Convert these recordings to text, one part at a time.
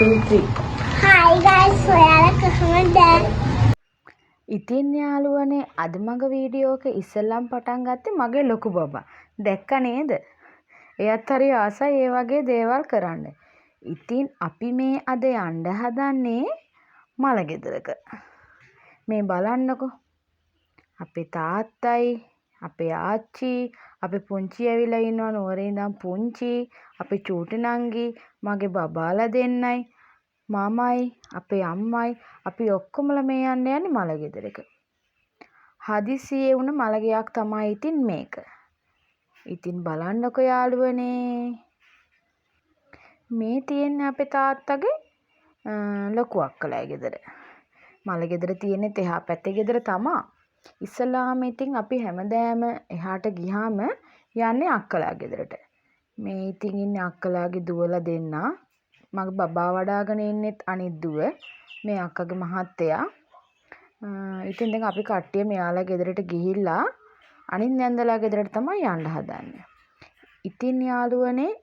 2 3 Hi guys, ඔයාලා කොහමද? ඉතින් යාළුවනේ අද මගේ වීඩියෝ එක ඉස්සෙල්ලම පටන් ගත්තේ මගේ ලොකු බබා. දැක්ක නේද? එයත් හරි ආසයි ඒ වගේ දේවල් කරන්න. ඉතින් අපි මේ අද යන්න හදන්නේ මල ගෙදරක. මේ බලන්නකෝ. අපේ තාත්තයි, අපේ ආච්චි, අපේ පුංචි ඇවිල්ලා ඉන්නවා නුවරේ ඉඳන් පුංචි, අපේ චූටි නංගි, මගේ බබාලා දෙන්නයි, මමයි, අපේ අම්මයි, අපි ඔක්කොමලා මේ යන්නේ මල ගෙදරක. හදිසියේ වුණ මල ගෙයක් තමයි ඉතින් මේක. ඉතින් බලන්නකෝ යාළුවනේ. මේ තියෙන්නේ අපේ තාත්තගේ ලොකු අක්කලාගේ ගෙදර. මල ගෙදර තියෙන්නේ එහා පැත්තේ ගෙදර තමා. ඉස්සලාම ඉතින් අපි හැමදාම එහාට ගියාම යන්නේ අක්කලා ගෙදරට. මේ ඉතින් ඉන්නේ අක්කලාගේ දුවලා දෙන්නා. මගේ බබා වඩාගෙන ඉන්නෙත් අනිත් දුව. මේ අක්කගේ මහත්තයා. ඉතින් දැන් අපි කට්ටිය මෙයාලා ගෙදරට ගිහිල්ලා අනිත් නැන්දලා ගෙදරට තමයි යන්න හදන්නේ. ඉතින් යාළුවනේ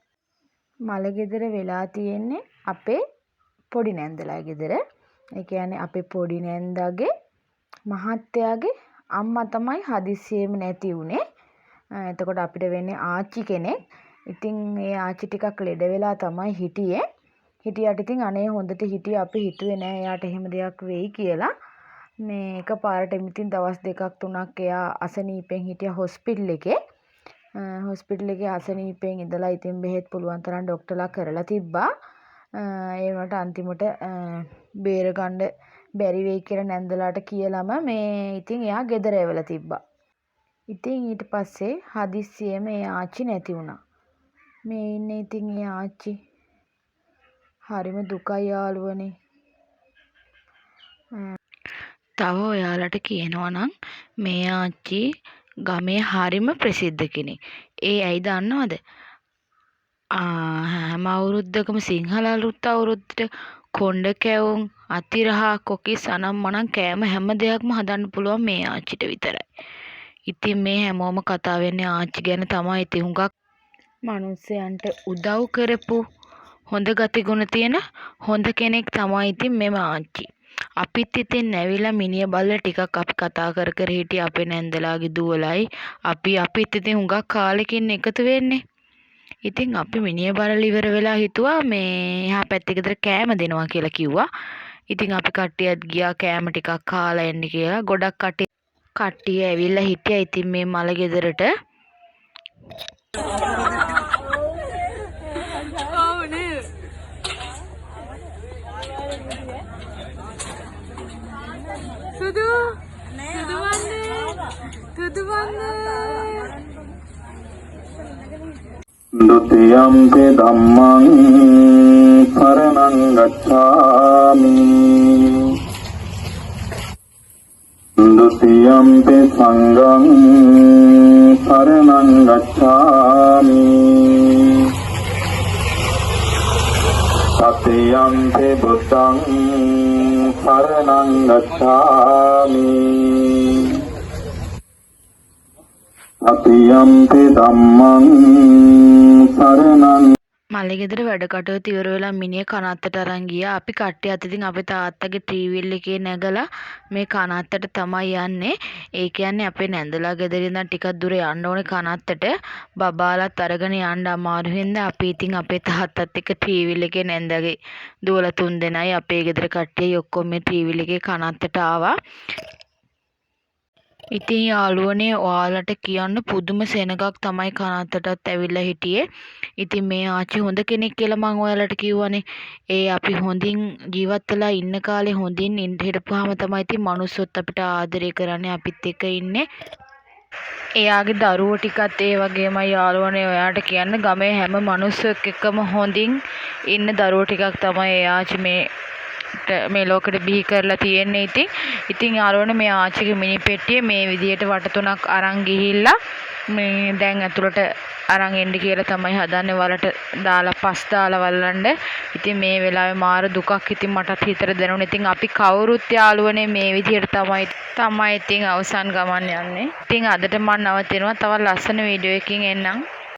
මල ගෙදර වෙලා තියෙන්නේ අපේ පොඩි නැන්දලා ගෙදර. ඒ කියන්නේ අපේ පොඩි නැන්දාගේ මහත්තයාගේ අම්මා තමයි හදිස්සියෙම නැති වුනේ. එතකොට අපිට වෙන්නේ ආච්චි කෙනෙක්. ඉතින් ඒ ආච්චි ටිකක් ලෙඩ වෙලා තමයි හිටියේ. හිටියට ඉතින් අනේ හොඳට හිටියේ අපි හිතුවේ නෑ එයාට එහෙම දෙයක් වෙයි කියලා. මේ එකපාරට ඉතින් දවස් දෙකක් තුනක් එයා අසනීපෙන් හිටියා හොස්පිටල් එකේ. හොස්පිටල් එකේ අසනීපෙන් ඉඳලා ඉතින් බෙහෙත් පුළුවන් තරම් ડોක්ටර්ලා කරලා තිබ්බා. ඒ වුණාට අන්තිමට බේර ගන්න බැරි වෙයි කියලා නැන්දලාට කියලාම මේ ඉතින් එයා ගෙදර එවලා තිබ්බා. ඉතින් ඊට පස්සේ හදිස්සියෙම ඒ ආච්චි නැති වුණා. මේ ඉන්නේ ඉතින් ඒ ආච්චි. හරිම දුකයි යාළුවනේ. තව ඔයාලට කියනවා නම් මේ ආච්චි ගමේ හරිම ප්‍රසිද්ධ කෙනෙක්. ඒ ඇයි දන්නවද? හැම අවුරුද්දකම සිංහල අලුත් අවුරුද්දට කොණ්ඩ කැවුම්, අතිරහ, කොකිස් අනම්මනම් කෑම හැම දෙයක්ම හදන්න පුළුවන් මේ ආච්චිට විතරයි. ඉතින් මේ හැමෝම කතා වෙන්නේ ආච්චි ගැන තමයි. ඉතින් හුඟක් මිනිස්සයන්ට උදව් කරපු හොඳ ගතිගුණ තියෙන හොඳ කෙනෙක් තමයි ඉතින් මෙම ආච්චි. අපිත් ඉතින් නැවිලා මිනිය බල්ල ටිකක් අපි කතා කර කර හිටියේ අපේ නැන්දලාගේ දුවලයි. අපිත් ඉතින් හුඟක් කාලෙකින් එකතු වෙන්නේ. ඉතින් අපි මිනිය බලලා ඉවර වෙලා හිතුවා මේ එහා පැත්තේ ගෙදර කෑම දෙනවා කියලා කිව්වා. ඉතින් අපි කට්ටියත් ගියා කෑම ටිකක් කාලා එන්න කියලා. ගොඩක් කට්ටිය ඇවිල්ලා හිටියා ඉතින් මේ මල ගෙදරට. Dutiyampi dhammang saranang gacchami Dutiyampi sanghang saranang gacchami Tatiyampi buddhang saranang gacchami Tatiyampi dhammang මල ගෙදර වැඩ කටයුතු ඉවර වෙලා මිනිහ කනත්තට අරන් ගියා. අපි කට්ටිය අත ඉතින් අපේ තාත්තගේ ටීවී එකේ නැගලා මේ කනත්තට තමයි යන්නේ. ඒ කියන්නේ අපේ නැන්දලා ගෙදර ඉඳන් ටිකක් දුර යන්න ඕනේ කනත්තට. බබාලත් අරගෙන යන්න අමාරු හින්දා අපි ඉතින් අපේ තාත්තත් එක්ක ටීවී එකේ නැන්දගේ දුවලා 3 දෙනයි අපේ ගෙදර කට්ටිය ඔක්කොම මේ ටීවී එකේ කනත්තට ආවා. ඉතින් යාළුවනේ ඔයාලට කියන්න පුදුම සෙනගක් තමයි කනත්තටත් ඇවිල්ලා හිටියේ. ඉතින් මේ ආච්චි හොඳ කෙනෙක් කියලා මම ඔයාලට කිව්වනේ. ඒ අපි හොඳින් ජීවත් වෙලා ඉන්න කාලේ හොඳින් හිටපුවාම තමයි ඉතින් මනුස්සොත් අපිට ආදරය කරන්නේ අපිත් එක්ක ඉන්නේ. එයාගේ දරුවෝ ටිකත් ඒ වගේමයි යාළුවනේ ඔයාට කියන්න ගමේ හැම මනුස්සයෙක් එක්කම හොඳින් ඉන්න දරුවෝ ටිකක් තමයි ඒ ආච්චි මේ ලෝකෙට බිහි කරලා තියෙන්නේ. ඉතින් යාළුවනේ මේ ආච්චිගේ මිනි පෙට්ටිය මේ විදියට වට තුනක් අරන් ගිහිල්ලා මේ දැන් ඇතුළට අරන් එන්න කියලා තමයි හදන්නේ. වලට දාලා පස් දාලා වල්ලන්න. ඉතින් මේ වෙලාවේ මාර දුකක් ඉතින් මටත් හිතට දැනුනේ. ඉතින් අපි කවුරුත් යාළුවනේ මේ විදියට තමයි ඉතින් අවසන් ගමන් යන්නේ. ඉතින් අදට මම නවතිනවා. තවත් ලස්සන වීඩියෝ එකකින් එන්නම්.